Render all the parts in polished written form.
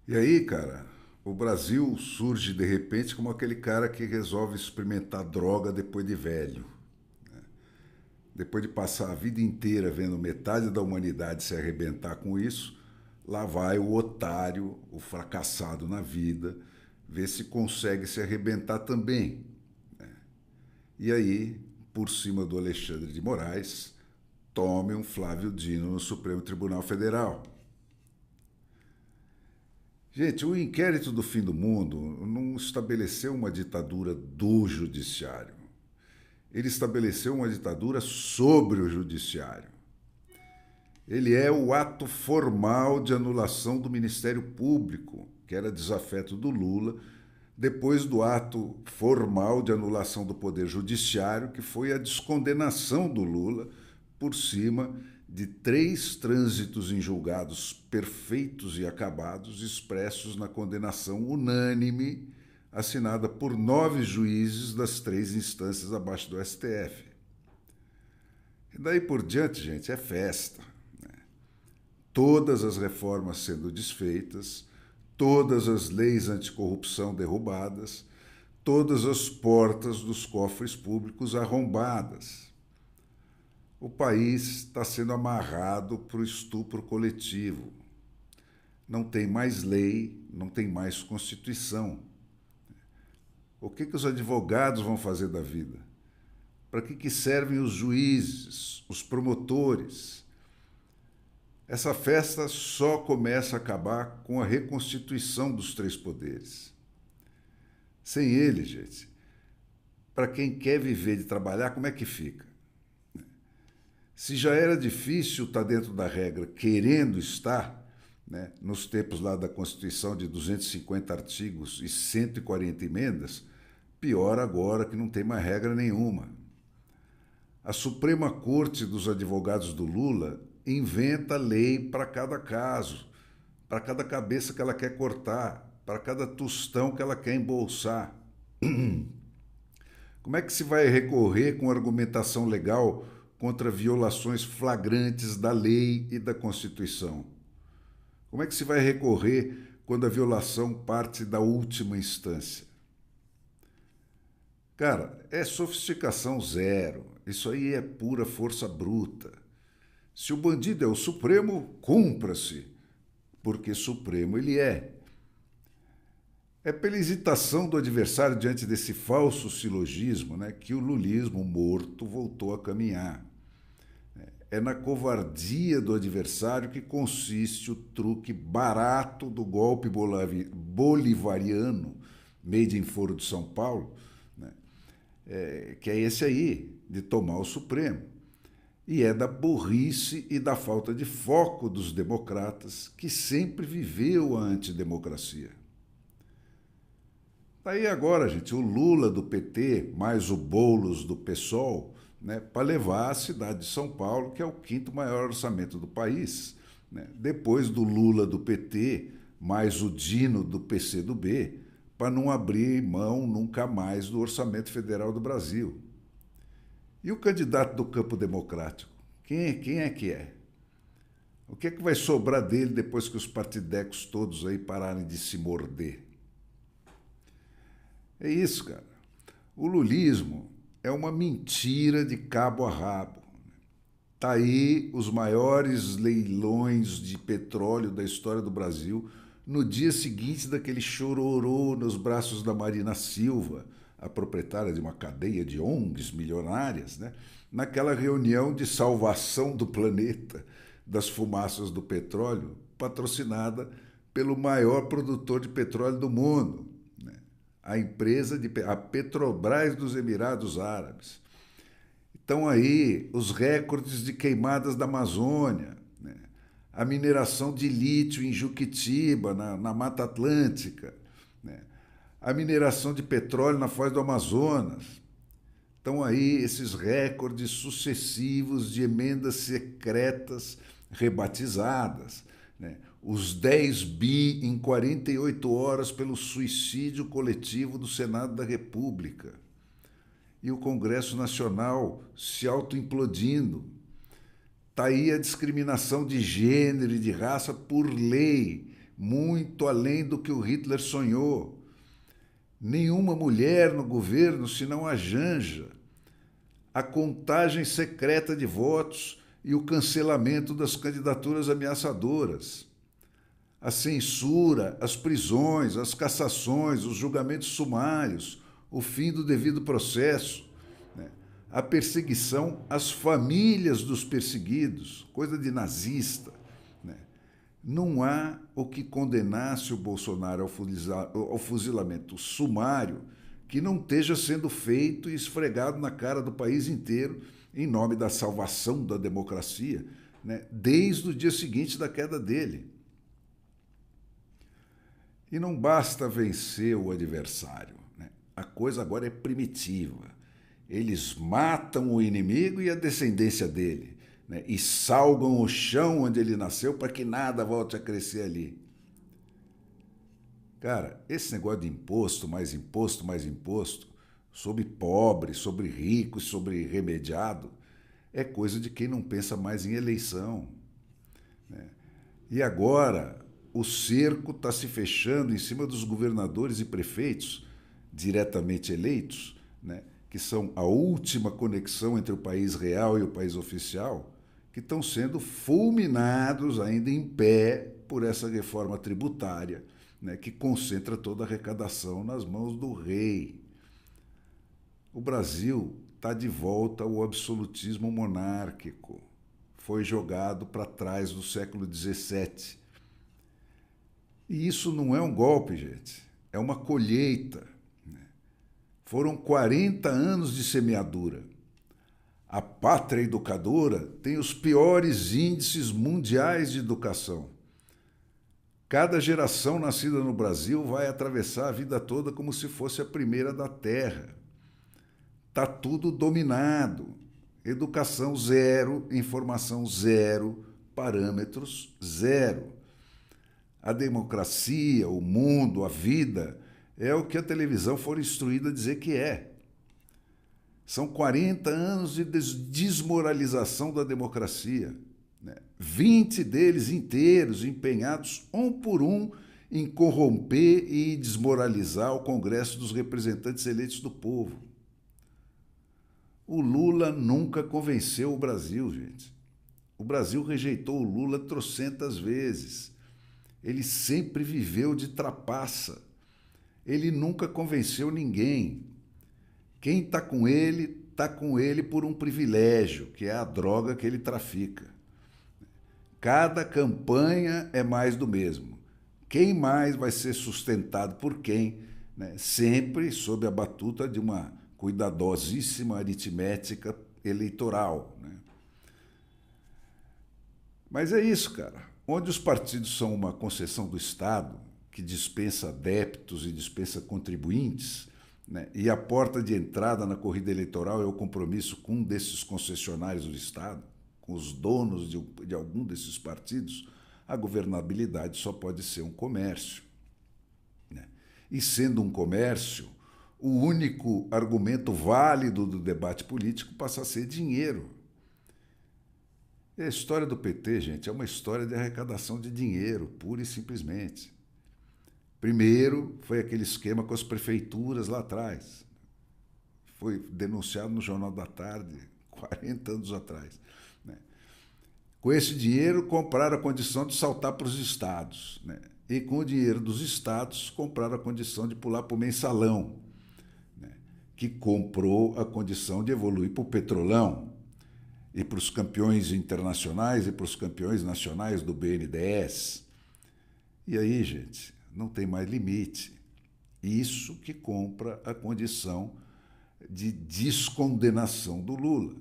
E aí, cara, o Brasil surge de repente como aquele cara que resolve experimentar droga depois de velho. Depois de passar a vida inteira vendo metade da humanidade se arrebentar com isso, lá vai o otário, o fracassado na vida, ver se consegue se arrebentar também. E aí, por cima do Alexandre de Moraes, tome um Flávio Dino no Supremo Tribunal Federal. Gente, o inquérito do fim do mundo não estabeleceu uma ditadura do judiciário. Ele estabeleceu uma ditadura sobre o judiciário. Ele é o ato formal de anulação do Ministério Público, que era desafeto do Lula, depois do ato formal de anulação do Poder Judiciário, que foi a descondenação do Lula por cima de 3 trânsitos em julgados perfeitos e acabados, expressos na condenação unânime, assinada por 9 juízes das 3 instâncias abaixo do STF. E daí por diante, gente, é festa. Todas as reformas sendo desfeitas, todas as leis anticorrupção derrubadas, todas as portas dos cofres públicos arrombadas. O país está sendo amarrado para o estupro coletivo. Não tem mais lei, não tem mais Constituição. O que os advogados vão fazer da vida? Para que servem os juízes, os promotores? Essa festa só começa a acabar com a reconstituição dos 3 poderes. Sem ele, gente, para quem quer viver de trabalhar, como é que fica? Se já era difícil estar dentro da regra, querendo estar, né, nos tempos lá da Constituição de 250 artigos e 140 emendas, pior agora que não tem mais regra nenhuma. A Suprema Corte dos Advogados do Lula inventa lei para cada caso, para cada cabeça que ela quer cortar, para cada tostão que ela quer embolsar. Como é que se vai recorrer com argumentação legal contra violações flagrantes da lei e da Constituição? Como é que se vai recorrer quando a violação parte da última instância? Cara, é sofisticação zero. Isso aí é pura força bruta. Se o bandido é o Supremo, cumpra-se, porque Supremo ele é. É pela hesitação do adversário diante desse falso silogismo, né, que o lulismo morto voltou a caminhar. É na covardia do adversário que consiste o truque barato do golpe bolivariano, made in Foro de São Paulo, né, que é esse aí, de tomar o Supremo. E é da burrice e da falta de foco dos democratas, que sempre viveu a antidemocracia. Daí agora, gente, o Lula do PT, mais o Boulos do PSOL, né, para levar a cidade de São Paulo, que é o 5º maior orçamento do país, né, depois do Lula do PT, mais o Dino do PCdoB, para não abrir mão nunca mais do orçamento federal do Brasil. E o candidato do campo democrático? Quem é que é? O que é que vai sobrar dele depois que os partidecos todos aí pararem de se morder? É isso, cara. O lulismo é uma mentira de cabo a rabo. Tá aí os maiores leilões de petróleo da história do Brasil no dia seguinte daquele chororô nos braços da Marina Silva, a proprietária de uma cadeia de ONGs milionárias, né? Naquela reunião de salvação do planeta das fumaças do petróleo, patrocinada pelo maior produtor de petróleo do mundo, né? A Petrobras dos Emirados Árabes. Estão aí os recordes de queimadas da Amazônia, né? A mineração de lítio em Juquitiba, na Mata Atlântica, né? A mineração de petróleo na Foz do Amazonas. Estão aí esses recordes sucessivos de emendas secretas rebatizadas, né? Os 10 bi em 48 horas pelo suicídio coletivo do Senado da República. E o Congresso Nacional se autoimplodindo. Está aí a discriminação de gênero e de raça por lei, muito além do que o Hitler sonhou. Nenhuma mulher no governo, senão a Janja. A contagem secreta de votos e o cancelamento das candidaturas ameaçadoras. A censura, as prisões, as cassações, os julgamentos sumários, o fim do devido processo, né? A perseguição às famílias dos perseguidos, coisa de nazista. Não há o que condenasse o Bolsonaro ao fuzilamento sumário que não esteja sendo feito e esfregado na cara do país inteiro em nome da salvação da democracia, né, desde o dia seguinte da queda dele. E não basta vencer o adversário, né? A coisa agora é primitiva. Eles matam o inimigo e a descendência dele, né, e salgam o chão onde ele nasceu para que nada volte a crescer ali. Cara, esse negócio de imposto, mais imposto, sobre pobre, sobre rico, sobre remediado, é coisa de quem não pensa mais em eleição, né? E agora o cerco está se fechando em cima dos governadores e prefeitos diretamente eleitos, né, que são a última conexão entre o país real e o país oficial, que estão sendo fulminados ainda em pé por essa reforma tributária, né, que concentra toda a arrecadação nas mãos do rei. O Brasil está de volta ao absolutismo monárquico. Foi jogado para trás do século XVII. E isso não é um golpe, gente. É uma colheita. Foram 40 anos de semeadura. A pátria educadora tem os piores índices mundiais de educação. Cada geração nascida no Brasil vai atravessar a vida toda como se fosse a primeira da Terra. Está tudo dominado. Educação zero, informação zero, parâmetros zero. A democracia, o mundo, a vida é o que a televisão for instruída a dizer que é. São 40 anos de desmoralização da democracia. 20 deles inteiros empenhados, um por um, em corromper e desmoralizar o Congresso dos Representantes Eleitos do Povo. O Lula nunca convenceu o Brasil, gente. O Brasil rejeitou o Lula trocentas vezes. Ele sempre viveu de trapaça. Ele nunca convenceu ninguém. Quem está com ele por um privilégio, que é a droga que ele trafica. Cada campanha é mais do mesmo. Quem mais vai ser sustentado por quem, né? Sempre sob a batuta de uma cuidadosíssima aritmética eleitoral, né? Mas é isso, cara. Onde os partidos são uma concessão do Estado, que dispensa adeptos e dispensa contribuintes, né? E a porta de entrada na corrida eleitoral é o compromisso com um desses concessionários do Estado, com os donos de algum desses partidos, a governabilidade só pode ser um comércio, né? E sendo um comércio, o único argumento válido do debate político passa a ser dinheiro. E a história do PT, gente, é uma história de arrecadação de dinheiro, pura e simplesmente. Primeiro foi aquele esquema com as prefeituras lá atrás. Foi denunciado no Jornal da Tarde, 40 anos atrás. Com esse dinheiro, compraram a condição de saltar para os estados, né? E com o dinheiro dos estados, compraram a condição de pular para o mensalão, né? Que comprou a condição de evoluir para o petrolão e para os campeões internacionais e para os campeões nacionais do BNDES. E aí, gente, não tem mais limite. Isso que compra a condição de descondenação do Lula,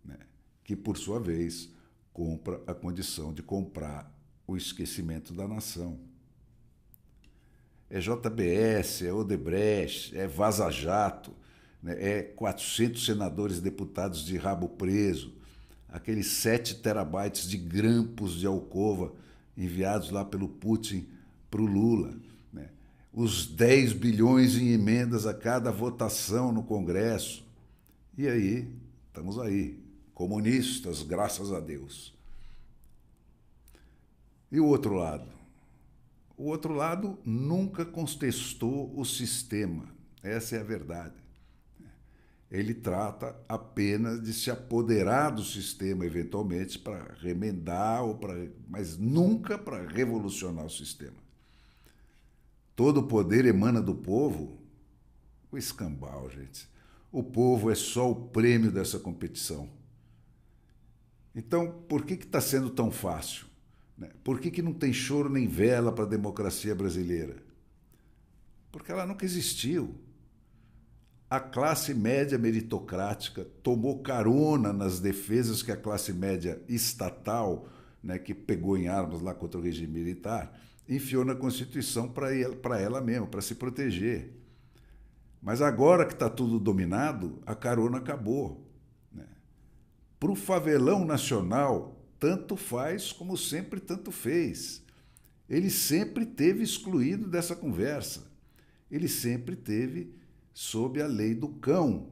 né? Que, por sua vez, compra a condição de comprar o esquecimento da nação. É JBS, é Odebrecht, é Vaza Jato, né? É 400 senadores e deputados de rabo preso, aqueles 7 terabytes de grampos de alcova enviados lá pelo Putin para o Lula, né? Os 10 bilhões em emendas a cada votação no Congresso. E aí, estamos aí. Comunistas, graças a Deus. E o outro lado? O outro lado nunca contestou o sistema. Essa é a verdade. Ele trata apenas de se apoderar do sistema, eventualmente, para remendar, mas nunca para revolucionar o sistema. Todo o poder emana do povo. O escambau, gente. O povo é só o prêmio dessa competição. Então, por que está sendo tão fácil? Por que não tem choro nem vela para a democracia brasileira? Porque ela nunca existiu. A classe média meritocrática tomou carona nas defesas que a classe média estatal, que pegou em armas lá contra o regime militar, enfiou na Constituição para ela mesma, para se proteger. Mas agora que está tudo dominado, a carona acabou. Para o favelão nacional, tanto faz como sempre tanto fez. Ele sempre teve excluído dessa conversa. Ele sempre teve sob a lei do cão.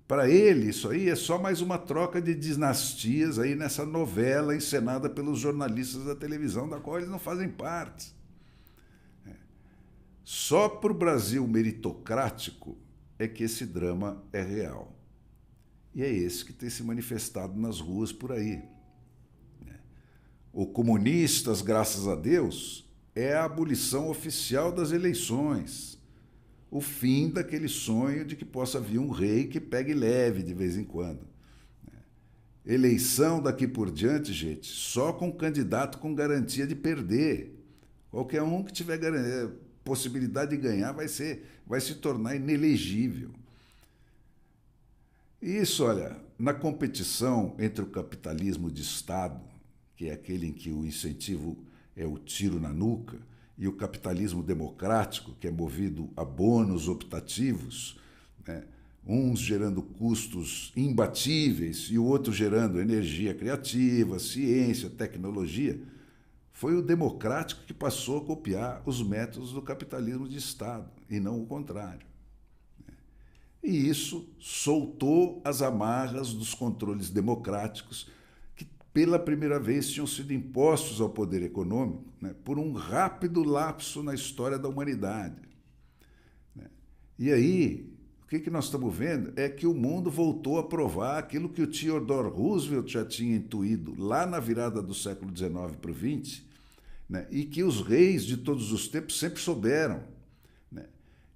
Para ele, isso aí é só mais uma troca de dinastias aí nessa novela encenada pelos jornalistas da televisão, da qual eles não fazem parte. Só para o Brasil meritocrático é que esse drama é real. E é esse que tem se manifestado nas ruas por aí. O Comunistas, graças a Deus, é a abolição oficial das eleições. O fim daquele sonho de que possa vir um rei que pegue leve de vez em quando. Eleição daqui por diante, gente, só com candidato com garantia de perder. Qualquer um que tiver possibilidade de ganhar vai se tornar inelegível. Isso, olha, na competição entre o capitalismo de Estado, que é aquele em que o incentivo é o tiro na nuca, e o capitalismo democrático, que é movido a bônus optativos, uns gerando custos imbatíveis e o outro gerando energia criativa, ciência, tecnologia, foi o democrático que passou a copiar os métodos do capitalismo de Estado, e não o contrário. E isso soltou as amarras dos controles democráticos que, pela primeira vez, tinham sido impostos ao poder econômico, por um rápido lapso na história da humanidade. E aí, o que nós estamos vendo é que o mundo voltou a provar aquilo que o Theodore Roosevelt já tinha intuído lá na virada do século XIX para o XX, e que os reis de todos os tempos sempre souberam,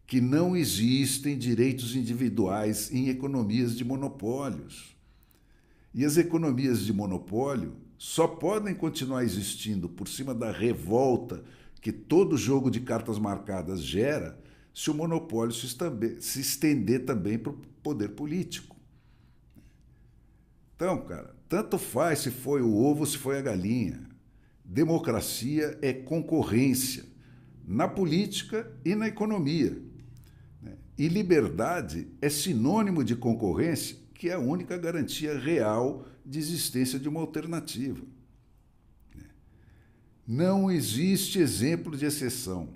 que não existem direitos individuais em economias de monopólios. E as economias de monopólio só podem continuar existindo por cima da revolta que todo jogo de cartas marcadas gera se o monopólio se estender também para o poder político. Então, cara, tanto faz se foi o ovo ou se foi a galinha. Democracia é concorrência na política e na economia. E liberdade é sinônimo de concorrência, que é a única garantia real de existência de uma alternativa. Não existe exemplo de exceção.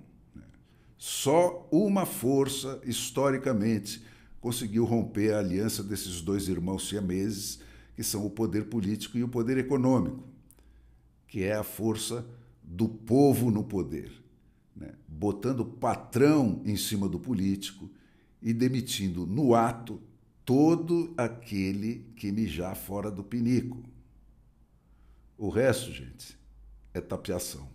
Só uma força, historicamente, conseguiu romper a aliança desses dois irmãos siameses, que são o poder político e o poder econômico, que é a força do povo no poder, botando patrão em cima do político e demitindo no ato todo aquele que mijar fora do pinico. O resto, gente, é tapeação.